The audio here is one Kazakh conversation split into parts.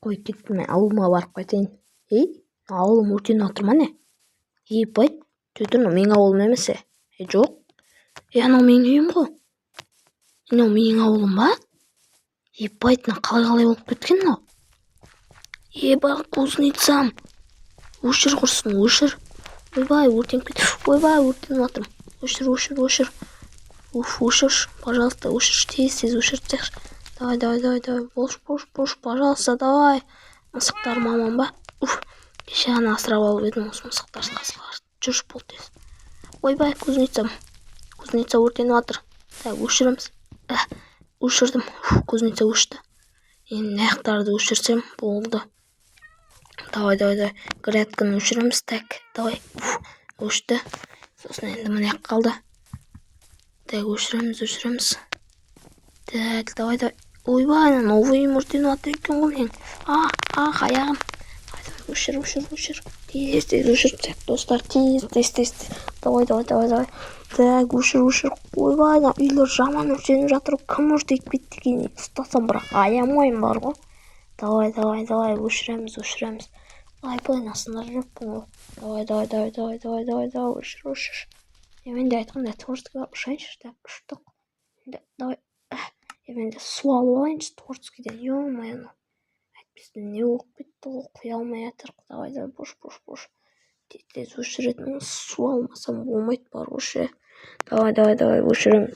Қой кеттім, мен ауылыма барып қайтайын. Ауылым өртеніп жатыр ма не? Байт, сөйтіп менің ауылым емес. Жоқ. Анау менің үйім ғой. Анау менің ауылым ба? Байт, қалай болып кеткен мынау? Бар кузнецам. Өшір құрсын, өшір. Ойбай, өртеніп кетті. Ойбай, өртеніп жатырмын. Өшір. Өшір, пожалуйста, өшір, тез өшір. Давай. Бош, пожалуйста, давай. Мысықтарым аман ба? Кеше ғана асырап алып едім осы мысықтар қасқалар. Жүрші бол тез. Ойбай, кузнеца өртеніп жатыр. Өшіреміз. Өшірдім. Кузнеца өшті. Енді аяқтарды өшірсем болды. Давай. Грядканы өшіреміз. Давай. Өшті. Сосын енді мына қалды. Өшіреміз. Давай. Ойбай, новый өртеніп жатыр екен ғой мен. Аяғым. Өшір. Тез өшір. Достар, тез. Давай. Өшір. Ойбай, үйлер жаман өртеніп жатыр. Кім өртейді беттеген ұстасам, бірақ аямайым бар ғой. Давай. Өшіреміз. Ойбай, насындар жоқпын ғой. Давай. Өшір. Мен де айтқанда творческий ұшайыншы. Ұштық. Давай. Мен де су алып алайыншы творческийден. Ё-моё. Әйтпесе не болып кетті ғой, құя алмай жатыр. Давай, бош. Тез өшіретін, су алмасам болмайды бар ғой. Давай, өшіреміз.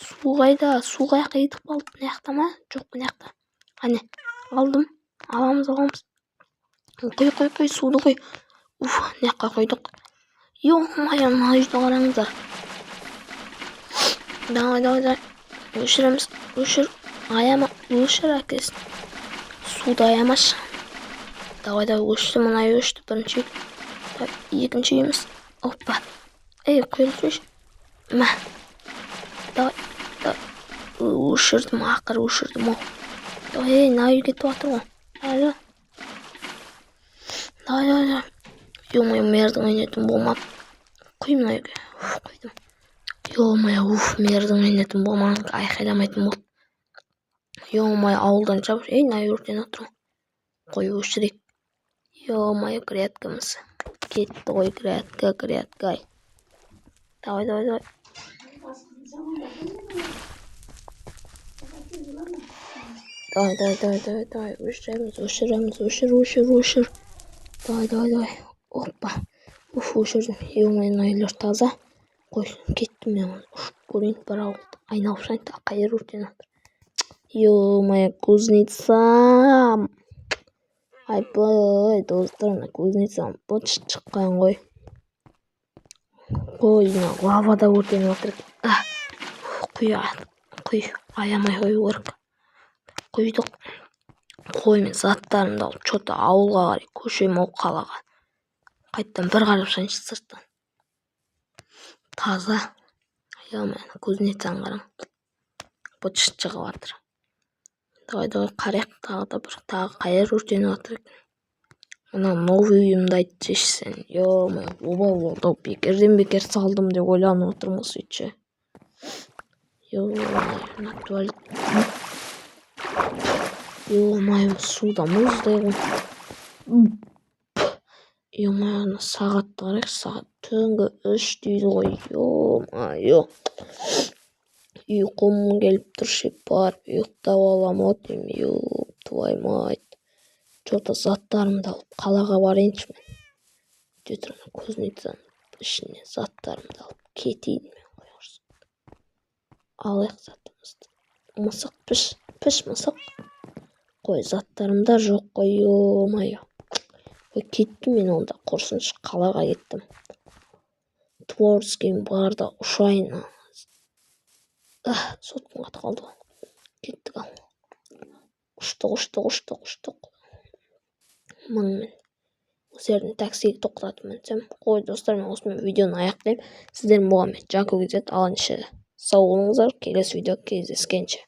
Су қайда? Су қаяққа кетіп қалды? Мына жақта ма? Жоқ, мына жақта. Қане, алдым. Аламыз. Қой, суды қой. Мына жаққа қойдық. Ё-моё, мына үйді қараңыздар. Давай. Өшіреміз. Аяма. Өшір әкесін. Суды аямашы. Давай, өшті. Мына өшті. Бірінші үй. Екінші үйіміз. Оппа. Қойылсыншы. Мә. Давай. Өшірдім. Ақыры өшірдім. Давай, мына үй кетіп жатыр ғой. Давай. Ё-моё, мердің ойнайтын болмап. Қой мына үйге. Қойдым. Ё-моё, мердің ойнайтын болмаған. Айқайламайтын болды. Ё-моё, ауылдан жабыр. Мына үй өртеніп жатыр. Қой өшірейік. Ё-моё, грядкамыз. Кетті ғой грядка. Давай. Давай. Өшір. Давай. Оппа. Өшірдім. Ё-моё, мына үйлер таза. Қой, кеттім мен. Көрейін бір ауылды. Айналып шайын, қайыр өртеніп жатыр. Ё-моё, кузнецам. Айбай, достар, кузнецам бұт шыққан ғой. Қой, лавада өртеніп жатыр. Қой, аямай қою керек. Қойдық. Қой мен заттарымды алып, что-то ауылға қарай көшем ол қалаға. Қайттан бір қарап шайыншы сырттан. Таза. Ё-моё, кузнецам қараң. Бұт шығып жатыр. Давай, қарайық. Тағы қайыр өртеніп жатыр екен. Мына новый үйімді айтшы сен. Ё-моё, обал болды. Бекерден салдым деп ойланып отырмын осы үйді. Ё-моё, туалет. Ё-моё, суда мұздай ғой. Ё-моё, сағатты қарайық. Сағат түнгі 3 дейді ғой. Ё-моё. Ұйқым келіп тұршы, барып ұйықтап аламын деймін. Твой мать. Что-то заттарымды алып қалаға барайыншы мен. Жетірмін кузнецаның ішіне заттарымды алып кетейін мен. Алайық заттарымызды. Мысық піш мысық. Қой, заттарымда жоқ қой. Ё-моё. Кеттім мен онда, құрсыншы қалаға кеттім. Творческийім бар да ұшайын. Соткым қаты қалды. Кеттік ал. Ұштық. Мыңмен. Осы жерден таксиге тоқтатып мінсем. Қой, достар, мен осымен видеоны аяқтаймын. Сіздермен болған мен Жанкө KZ. Ал неше сау болыңыздар. Келесі видео кездескенше.